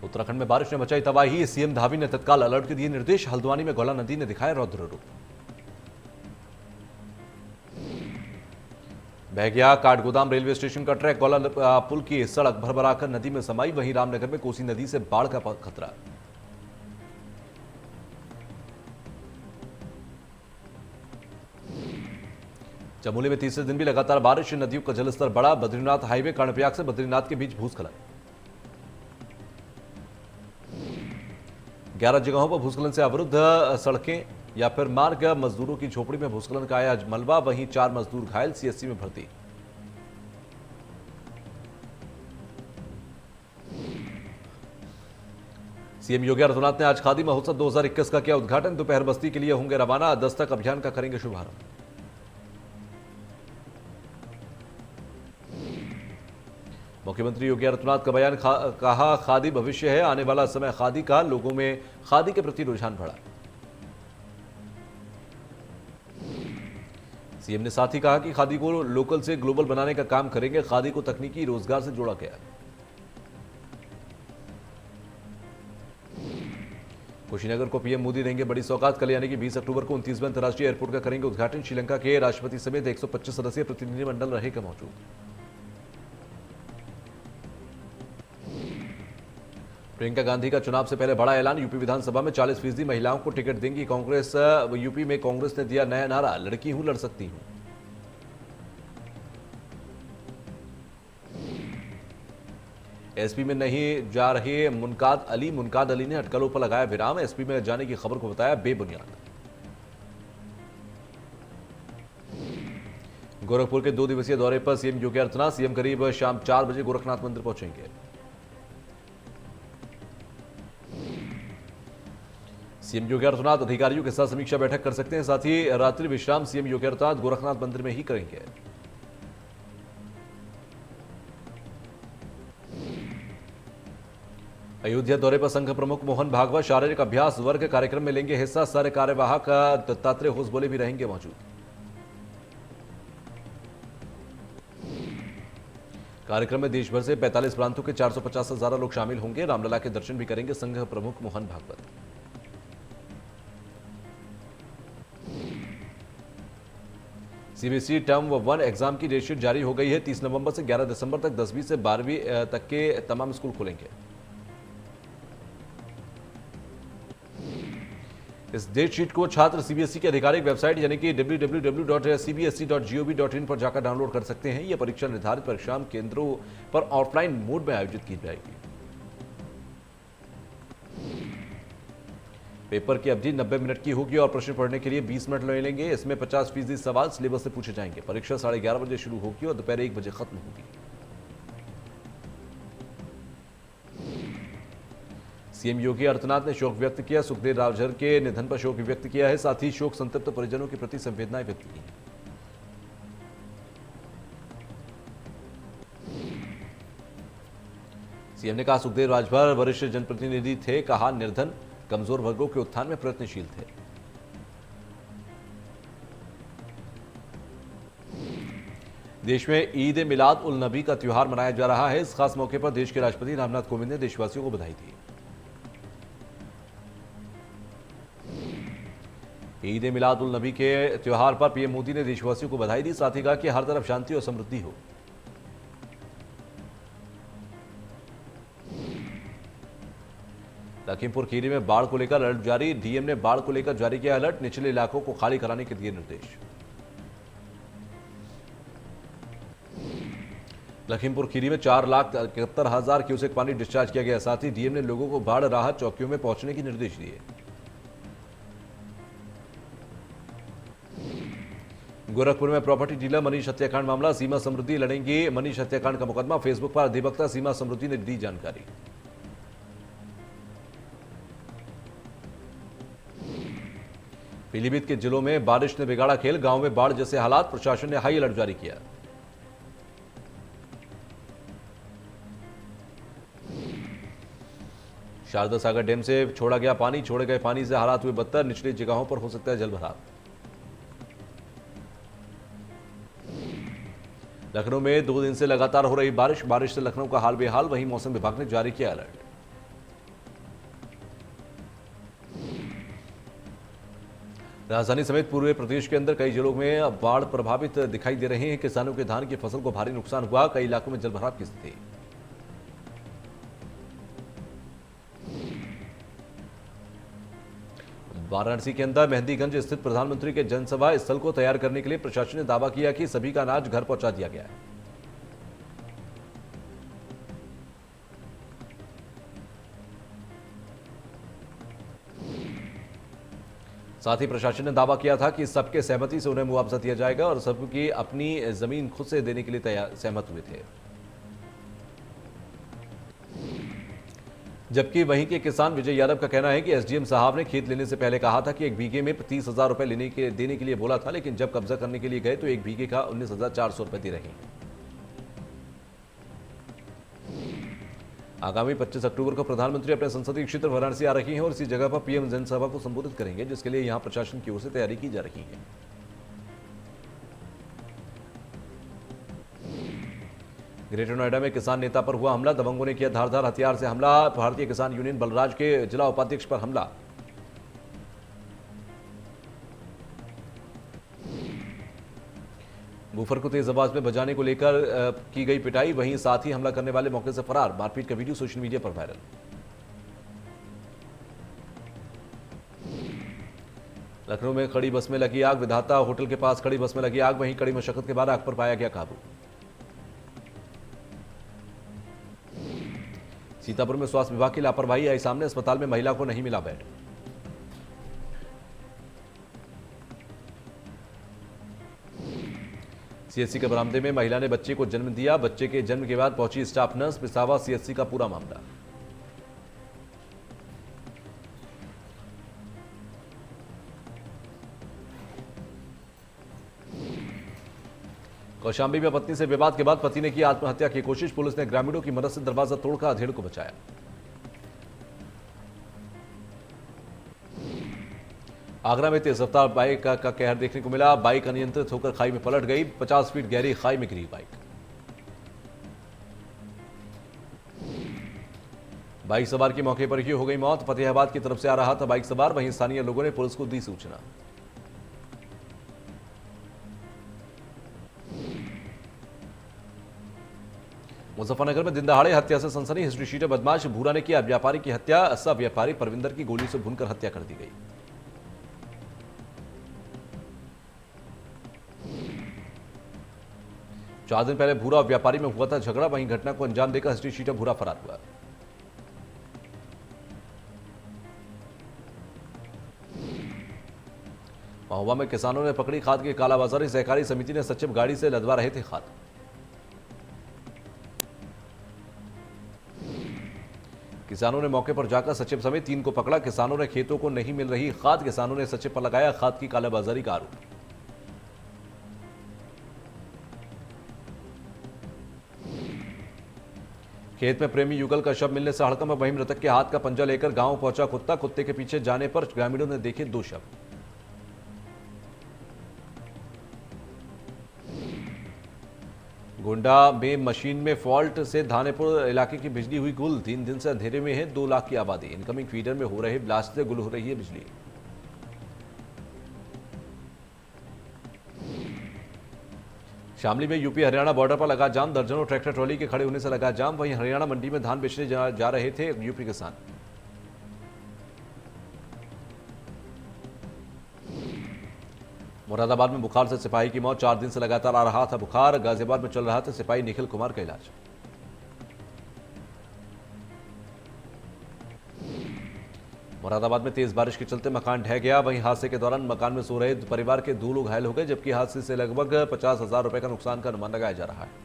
उत्तराखंड में बारिश ने मचाई तबाही, सीएम धामी ने तत्काल अलर्ट के दिए निर्देश। हल्द्वानी में गौला नदी ने दिखाया रौद्र रूप। बह गया काठगोदाम रेलवे स्टेशन का ट्रैक। गौला पुल की सड़क भरभराकर नदी में समाई। वहीं रामनगर में कोसी नदी से बाढ़ का खतरा। चमोली में तीसरे दिन भी लगातार बारिश, नदियों का जलस्तर बढ़ा। बद्रीनाथ हाईवे कर्णप्रयाग से बद्रीनाथ के बीच भूस्खलन। 11 जगहों पर भूस्खलन से अवरुद्ध सड़कें या फिर मार्ग। मजदूरों की झोपड़ी में भूस्खलन का आया मलबा। वहीं 4 मजदूर घायल, सीएचसी में भर्ती। सीएम योगी आदित्यनाथ ने आज खादी महोत्सव 2021 का किया उद्घाटन। दोपहर बस्ती के लिए होंगे रवाना। दस्तक अभियान का करेंगे शुभारंभ। मुख्यमंत्री योगी आदित्यनाथ का बयान, कहा खादी भविष्य है, आने वाला समय खादी का। लोगों में खादी के प्रति रुझान बढ़ा। सीएम ने साथ ही कहा कि खादी को लोकल से ग्लोबल बनाने का काम करेंगे। खादी को तकनीकी रोजगार से जोड़ा गया। कुशीनगर को पीएम मोदी देंगे बड़ी सौगात। कल यानी कि 20 अक्टूबर को 29वें अंतर्राष्ट्रीय एयरपोर्ट का करेंगे उद्घाटन। श्रीलंका के राष्ट्रपति समेत 125 सदस्यीय प्रतिनिधिमंडल रहेगा मौजूद। प्रियंका गांधी का चुनाव से पहले बड़ा ऐलान। यूपी विधानसभा में 40% महिलाओं को टिकट देंगी कांग्रेस। यूपी में कांग्रेस ने दिया नया नारा, लड़की हूं लड़ सकती हूं। एसपी में नहीं जा रहे मुनकाद अली ने अटकलों पर लगाया विराम। एसपी में जाने की खबर को बताया बेबुनियाद। गोरखपुर के 2 दिवसीय दौरे पर सीएम योगी आदित्यनाथ। सीएम करीब शाम 4 बजे गोरखनाथ मंदिर पहुंचेंगे। सीएम योगी आदित्यनाथ अधिकारियों के साथ समीक्षा बैठक कर सकते हैं। साथ ही रात्रि विश्राम सीएम योगी आदित्यनाथ गोरखनाथ मंदिर में ही करेंगे। अयोध्या दौरे पर संघ प्रमुख मोहन भागवत। शारीरिक अभ्यास वर्ग कार्यक्रम में लेंगे हिस्सा। सारे कार्यवाहक दत्तात्रेय होसबोले भी रहेंगे मौजूद। कार्यक्रम में देश भर से 45 प्रांतों के 450 से ज्यादा लोग शामिल होंगे। रामलला के दर्शन भी करेंगे संघ प्रमुख Mohan Bhagwat. CBSE term 1 exam की डेटशीट जारी हो गई है। 30 नवंबर से 11 दिसंबर तक 10वीं से 12वीं तक के तमाम स्कूल खुलेंगे। इस डेटशीट को छात्र सीबीएसई की आधिकारिक वेबसाइट यानी कि www.cbse.gov.in पर जाकर डाउनलोड कर सकते हैं। यह परीक्षा निर्धारित परीक्षा केंद्रों पर ऑफलाइन मोड में आयोजित की जाएगी। पेपर की अवधि 90 मिनट की होगी और प्रश्न पढ़ने के लिए 20 मिनट ले लेंगे। इसमें 50% सवाल सिलेबस से पूछे जाएंगे। परीक्षा 11:30 बजे शुरू होगी और दोपहर 1 बजे खत्म होगी। सीएम योगी आदित्यनाथ ने शोक व्यक्त किया। सुखदेव रावझर के निधन पर शोक व्यक्त किया है। साथ ही शोक संतप्त परिजनों के प्रति संवेदनाएं व्यक्त की हैं। सीएम ने कहा सुखदेव राजभर वरिष्ठ जनप्रतिनिधि थे। कहा निर्धन कमजोर वर्गों के उत्थान में प्रयत्नशील थे। देश में ईद ए मिलाद उल नबी का त्योहार मनाया जा रहा है। इस खास मौके पर देश के राष्ट्रपति रामनाथ कोविंद ने देशवासियों को बधाई दी। ईद ए मिलाद उल नबी के त्योहार पर पीएम मोदी ने देशवासियों को बधाई दी। साथ ही कहा कि हर तरफ शांति और समृद्धि हो। लखीमपुर खीरी में बाढ़ को लेकर अलर्ट जारी। डीएम ने बाढ़ को लेकर जारी किया अलर्ट। निचले इलाकों को खाली कराने के दिए निर्देश। लखीमपुर खीरी में 4,71,000 क्यूसेक पानी डिस्चार्ज किया गया। साथ ही डीएम ने लोगों को बाढ़ राहत चौकियों में पहुंचने के निर्देश दिए। गोरखपुर में प्रॉपर्टी डीलर मनीष हत्याकांड मामला। सीमा समृद्धि लड़ेंगी मनीष हत्याकांड का मुकदमा। फेसबुक पर अधिवक्ता सीमा समृद्धि ने दी जानकारी। पीलीभीत के जिलों में बारिश ने बिगाड़ा खेल। गांव में बाढ़ जैसे हालात। प्रशासन ने हाई अलर्ट जारी किया। शारदा सागर डैम से छोड़ा गया पानी। छोड़े गए पानी से हालात हुए बदतर। निचली जगहों पर हो सकता है जलभराव। लखनऊ में 2 दिन से लगातार हो रही बारिश से लखनऊ का हाल बेहाल। वहीं मौसम विभाग ने जारी किया अलर्ट। राजधानी समेत पूरे प्रदेश के अंदर कई जिलों में बाढ़ प्रभावित दिखाई दे रहे हैं। किसानों के धान की फसल को भारी नुकसान हुआ, कई इलाकों में जलभराव की स्थिति। वाराणसी के अंदर मेहंदीगंज स्थित प्रधानमंत्री के जनसभा स्थल को तैयार करने के लिए प्रशासन ने दावा किया कि सभी का अनाज घर पहुंचा दिया गया है। साथ ही प्रशासन ने दावा किया था कि सबके सहमति से उन्हें मुआवजा दिया जाएगा और सबकी अपनी जमीन खुद से देने के लिए तैयार सहमत हुए थे। जबकि वहीं के किसान विजय यादव का कहना है कि एसडीएम साहब ने खेत लेने से पहले कहा था कि एक बीघे में 30,000 रुपए देने के लिए बोला था, लेकिन जब कब्जा करने के लिए गए तो एक बीघे का 19,400 रुपए दे रहे हैं। आगामी 25 अक्टूबर को प्रधानमंत्री अपने संसदीय क्षेत्र वाराणसी आ रही हैं और इसी जगह पर पीएम जनसभा को संबोधित करेंगे, जिसके लिए यहां प्रशासन की ओर से तैयारी की जा रही है। ग्रेटर नोएडा में किसान नेता पर हुआ हमला, दबंगों ने किया धारदार हथियार से हमला। भारतीय किसान यूनियन बलराज के जिला उपाध्यक्ष पर हमला। बूफर को तेज आवाज में बजाने को लेकर की गई पिटाई, वहीं साथ ही हमला करने वाले मौके से फरार। मारपीट का वीडियो सोशल मीडिया पर वायरल। लखनऊ में खड़ी बस में लगी आग, विधाता होटल के पास खड़ी बस में लगी आग, वहीं कड़ी मशक्कत के बाद आग पर पाया गया काबू। सीतापुर में स्वास्थ्य विभाग की लापरवाही आई सामने, अस्पताल में महिला को नहीं मिला बेड। सीएससी के बरामदे में महिला ने बच्चे को जन्म दिया, बच्चे के जन्म के बाद पहुंची स्टाफ नर्स। पिसावा सीएससी का पूरा मामला। कौशाम्बी में पत्नी से विवाद के बाद पति ने की आत्महत्या की कोशिश, पुलिस ने ग्रामीणों की मदद से दरवाजा तोड़कर अधेड़ को बचाया। आगरा में तेज रफ्तार बाइक का कहर देखने को मिला, बाइक अनियंत्रित होकर खाई में पलट गई, 50 फीट गहरी खाई में गिरी बाइक। बाइक सवार की मौके पर ही हो गई मौत, फतेहाबाद की तरफ से आ रहा था बाइक सवार, वहीं स्थानीय लोगों ने पुलिस को दी सूचना। मुजफ्फरनगर में दिन दहाड़े हत्या से सनसनी, हिस्ट्री शीटर बदमाश भूरा ने किया व्यापारी की हत्या, सब व्यापारी परविंदर की गोली से भूनकर हत्या कर दी गई। चार दिन पहले भूरा और व्यापारी में हुआ था झगड़ा, वहीं घटना को अंजाम देकर हिस्ट्री शीटर भूरा फरार हुआ। महोबा में किसानों ने पकड़ी खाद की कालाबाजारी, सहकारी समिति ने सचिव गाड़ी से लदवा रहे थे खाद। किसानों ने मौके पर जाकर सचिव समेत 3 को पकड़ा, किसानों ने खेतों को नहीं मिल रही खाद, किसानों ने सचिव पर लगाया खाद की कालाबाजारी का आरोप। खेत में प्रेमी युगल का शव मिलने से हड़कंप, वहीं मृतक के हाथ का पंजा लेकर गांव पहुंचा कुत्ता, कुत्ते के पीछे जाने पर ग्रामीणों ने देखे 2 शव। गोंडा में मशीन में फॉल्ट से धानेपुर इलाके की बिजली हुई गुल, 3 दिन से अंधेरे में है 2 लाख की आबादी, इनकमिंग फीडर में हो रहे ब्लास्ट से गुल हो रही है बिजली। शामली में यूपी हरियाणा बॉर्डर पर लगा जाम, दर्जनों ट्रैक्टर ट्रॉली के खड़े होने से लगा जाम, वहीं हरियाणा मंडी में धान बेचने जा रहे थे यूपी किसान। मुरादाबाद में बुखार से सिपाही की मौत, 4 दिन से लगातार आ रहा था बुखार, गाजियाबाद में चल रहा था सिपाही निखिल कुमार का इलाज। मुरादाबाद में तेज बारिश के चलते मकान ढह गया, वहीं हादसे के दौरान मकान में सो रहे परिवार के 2 लोग घायल हो गए, जबकि हादसे से लगभग 50,000 रुपए का नुकसान का अनुमान लगाया जा रहा है।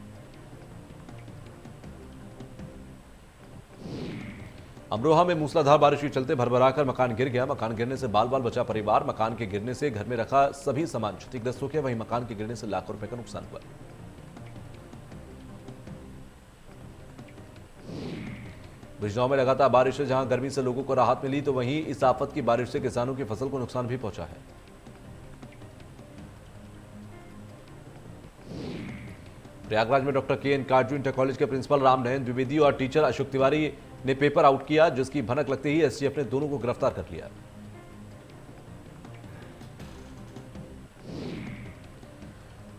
अमरोहा में मूसलाधार बारिश के चलते भरभराकर मकान गिर गया, मकान गिरने से बाल बाल बचा परिवार, मकान के गिरने से घर में रखा सभी सामान क्षतिग्रस्त हो गया, वहीं मकान के गिरने से लाखों रुपए का नुकसान हुआ। बिजनौर में लगातार बारिश से जहां गर्मी से लोगों को राहत मिली, तो वहीं इस आफत की बारिश से किसानों की फसल को नुकसान भी पहुंचा है। प्रयागराज में डॉक्टर के एन काटजू इंटर कॉलेज के प्रिंसिपल राम नयन द्विवेदी और टीचर अशोक तिवारी ने पेपर आउट किया, जिसकी भनक लगते ही एसटीएफ ने दोनों को गिरफ्तार कर लिया।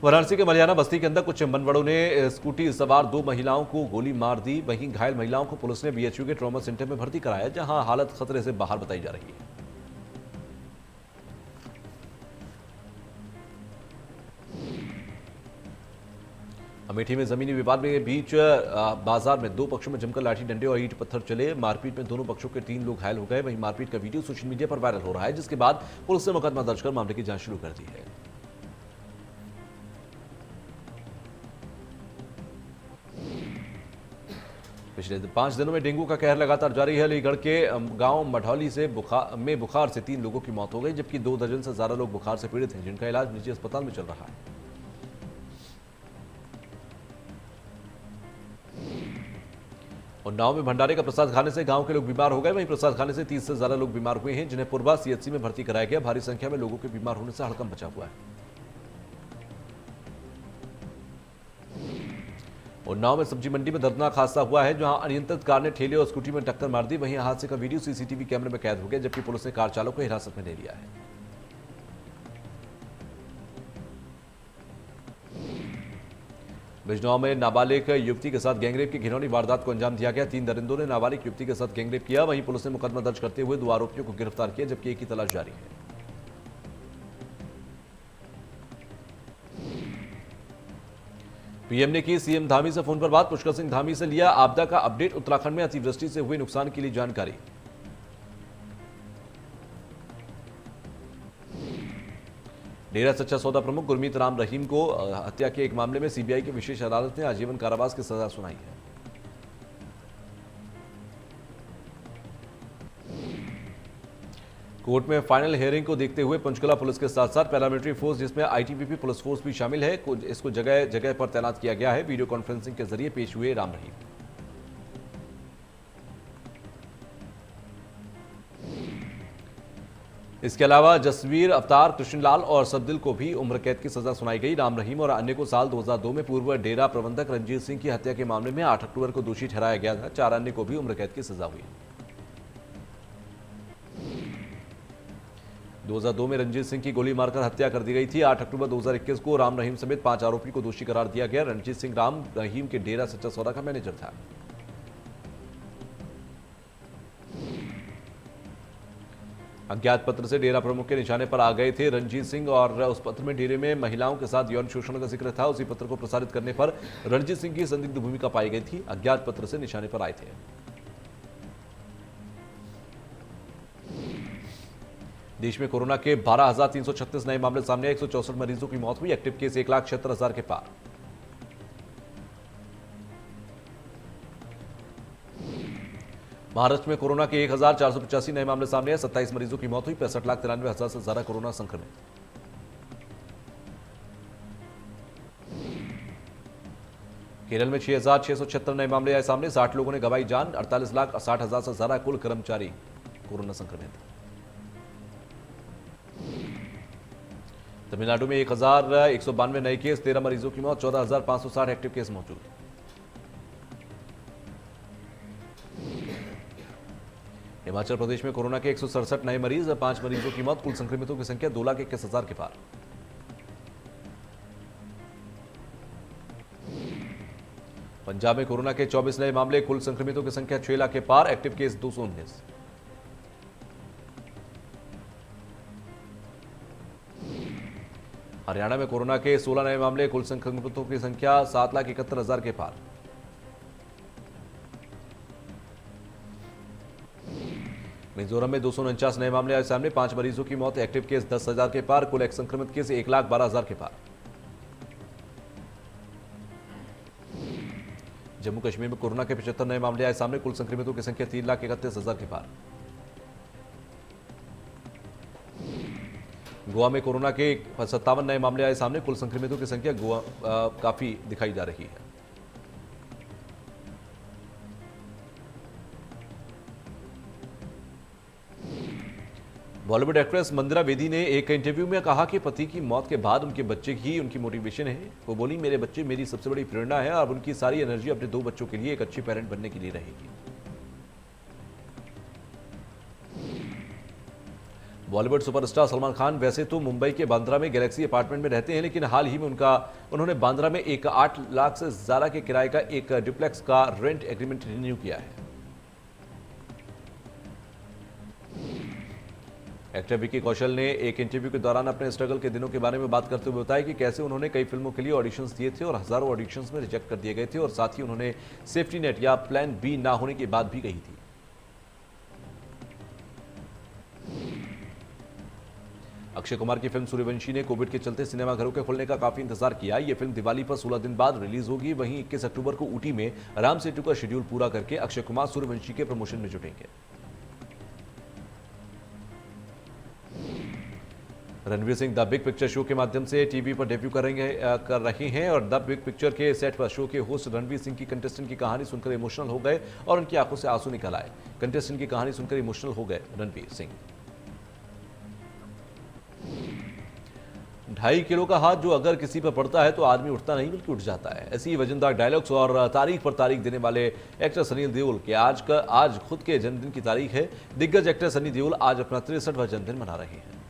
वाराणसी के मलियाना बस्ती के अंदर कुछ मनवड़ों ने स्कूटी सवार 2 महिलाओं को गोली मार दी। वहीं घायल महिलाओं को पुलिस ने बीएचयू के ट्रॉमा सेंटर में भर्ती कराया, जहां हालत खतरे से बाहर बताई जा रही है। अमेठी में जमीनी विवाद के बीच बाजार में 2 पक्षों में जमकर लाठी डंडे और ईंट पत्थर चले। मारपीट में दोनों पक्षों के 3 लोग घायल हो गए। वहीं मारपीट का वीडियो सोशल मीडिया पर वायरल हो रहा है, जिसके बाद पुलिस ने मुकदमा दर्ज कर मामले की जांच शुरू कर दी है। पिछले 5 दिनों में डेंगू का कहर लगातार जारी है। अलीगढ़ के गांव मढ़ौली से बुखार से 3 लोगों की मौत हो गई, जबकि 2 दर्जन से ज्यादा लोग बुखार से पीड़ित हैं, जिनका इलाज निजी अस्पताल में चल रहा है। उन्नाव में भंडारे का प्रसाद खाने से गांव के लोग बीमार हो गए। वहीं प्रसाद खाने से 30 से ज्यादा लोग बीमार हुए हैं, जिन्हें पूर्वा सीएचसी में भर्ती कराया गया। भारी संख्या में लोगों के बीमार होने से हड़कंप मचा हुआ है। उन्नाव में सब्जी मंडी में दर्दनाक हादसा हुआ है, जहां अनियंत्रित कार ने ठेले और स्कूटी में टक्कर मार दी। वहीं हादसे का वीडियो सीसीटीवी कैमरे में कैद हो गया, जबकि पुलिस ने कार चालक को हिरासत में ले लिया है। बिजनौर में नाबालिग युवती के साथ गैंगरेप की घिनौनी वारदात को अंजाम दिया गया। 3 दरिंदों ने नाबालिग युवती के साथ गैंगरेप किया। वहीं पुलिस ने मुकदमा दर्ज करते हुए 2 आरोपियों को गिरफ्तार किया, जबकि एक की तलाश जारी है। पीएम ने की सीएम धामी से फोन पर बात। पुष्कर सिंह धामी से लिया आपदा का अपडेट। उत्तराखंड में अतिवृष्टि से हुए नुकसान के लिए जानकारी। डेरा सच्चा सौदा प्रमुख गुरमीत राम रहीम को हत्या के एक मामले में सीबीआई की विशेष अदालत ने आजीवन कारावास की सजा सुनाई है। कोर्ट में फाइनल हियरिंग को देखते हुए पंचकुला पुलिस के साथ साथ पैरामिलिट्री फोर्स, जिसमें आईटीबीपी पुलिस फोर्स भी शामिल है, इसको जगह जगह पर तैनात किया गया है। वीडियो कॉन्फ्रेंसिंग के जरिए पेश हुए राम रहीम। इसके अलावा जसवीर, अवतार, कृष्णलाल और सद्दिल को भी उम्र कैद की सजा सुनाई गई। राम रहीम और अन्य को साल 2002 में पूर्व डेरा प्रबंधक रंजीत सिंह की हत्या के मामले में 8 अक्टूबर को दोषी ठहराया गया था। 4 अन्य को भी उम्र कैद की सजा हुई। 2002 में रंजीत सिंह की गोली मारकर हत्या कर दी गई थी। 8 अक्टूबर 2021 को राम रहीम समेत 5 आरोपी को दोषी करार दिया गया। रंजीत सिंह राम रहीम के डेरा सच्चा सौदा का मैनेजर था। अज्ञात पत्र से डेरा प्रमुख के निशाने पर आ गए थे रंजीत सिंह, और उस पत्र में डेरे में महिलाओं के साथ यौन शोषण का जिक्र था। उसी पत्र को प्रसारित करने पर रंजीत सिंह की संदिग्ध भूमिका पाई गई थी। अज्ञात पत्र से निशाने पर आए थे। देश में कोरोना के 12,336 नए मामले सामने आए। 164 मरीजों की मौत हुई। एक्टिव केस 1,76,000 के पार। महाराष्ट्र में कोरोना के 1,485 नए मामले सामने आए। 27 मरीजों की मौत हुई। 65,93,000 से ज्यादा कोरोना संक्रमित। केरल में 6,676 नए मामले आए सामने। 60 लोगों ने गंवाई जान। 48,60,000 से ज्यादा कुल कर्मचारी कोरोना संक्रमित। तमिलनाडु में 1,192 नए केस, 13 मरीजों की मौत, 14,560 एक्टिव केस मौजूद। हिमाचल प्रदेश में कोरोना के 167 नए मरीज, 5 मरीजों की मौत, कुल संक्रमितों की संख्या 2,21,000 के पार। पंजाब में कोरोना के 24 नए मामले, कुल संक्रमितों की संख्या 6 लाख के पार। Active case 219। हरियाणा में कोरोना के 16 नए मामले, कुल संक्रमितों की संख्या 7,71,000 के पार। मिजोरम में 249 नए मामले आए सामने, 5 मरीजों की मौत। एक्टिव केस 10,000 के पार। कुल संक्रमित केस 1,12,000 के पार। जम्मू कश्मीर में कोरोना के 75 नए मामले आए सामने, कुल संक्रमितों की संख्या 3,31,000 के पार। गोवा में कोरोना के 57 नए मामले आए सामने, कुल संक्रमितों की संख्या काफी दिखाई जा रही है। बॉलीवुड एक्ट्रेस मंदिरा बेदी ने एक इंटरव्यू में कहा कि पति की मौत के बाद उनके बच्चे ही उनकी मोटिवेशन है। वो बोली, मेरे बच्चे मेरी सबसे बड़ी प्रेरणा है और उनकी सारी एनर्जी अपने 2 बच्चों के लिए एक अच्छी पेरेंट बनने के लिए रहेगी। बॉलीवुड सुपरस्टार सलमान खान वैसे तो मुंबई के बांद्रा में गैलेक्सी अपार्टमेंट में रहते हैं, लेकिन हाल ही में उन्होंने बांद्रा में एक 8 लाख से ज्यादा के किराए का एक डुप्लेक्स का रेंट एग्रीमेंट रिन्यू किया है। एक्टर विकी कौशल ने एक इंटरव्यू के दौरान अपने स्ट्रगल के दिनों के बारे में बात करते हुए बताया कि कैसे उन्होंने कई फिल्मों के लिए ऑडिशंस दिए थे और हजारों ऑडिशंस में रिजेक्ट कर दिए गए थे, और साथ ही उन्होंने सेफ्टी नेट या प्लान बी ना होने की बात भी कही थी। अक्षय कुमार की फिल्म सूर्यवंशी ने कोविड के चलते सिनेमाघरों के खुलने का काफी इंतजार किया। यह फिल्म दिवाली पर 16 दिन बाद रिलीज होगी। वहीं 21 अक्टूबर को ऊटी में राम सेतु का शेड्यूल पूरा करके अक्षय कुमार सूर्यवंशी के प्रमोशन में जुटेंगे। Ranveer Singh the Big Picture show के माध्यम से टीवी पर डेब्यू कर रहे हैं और द बिग पिक्चर के सेट पर शो के होस्ट रणवीर सिंह की कंटेस्टेंट की कहानी सुनकर इमोशनल हो गए और उनकी आंखों से आंसू निकल आए। कंटेस्टेंट की कहानी सुनकर इमोशनल हो गए रणवीर सिंह। 2.5 किलो का हाथ जो अगर किसी पर पड़ता है तो आदमी उठता नहीं बल्कि उठ जाता है। ऐसी ही वजनदार डायलॉग्स और तारीख पर तारीख देने वाले एक्टर सनी देओल के आज खुद के जन्मदिन की तारीख है। दिग्गज एक्टर सनी देओल आज अपना 63वां जन्मदिन मना रहे हैं।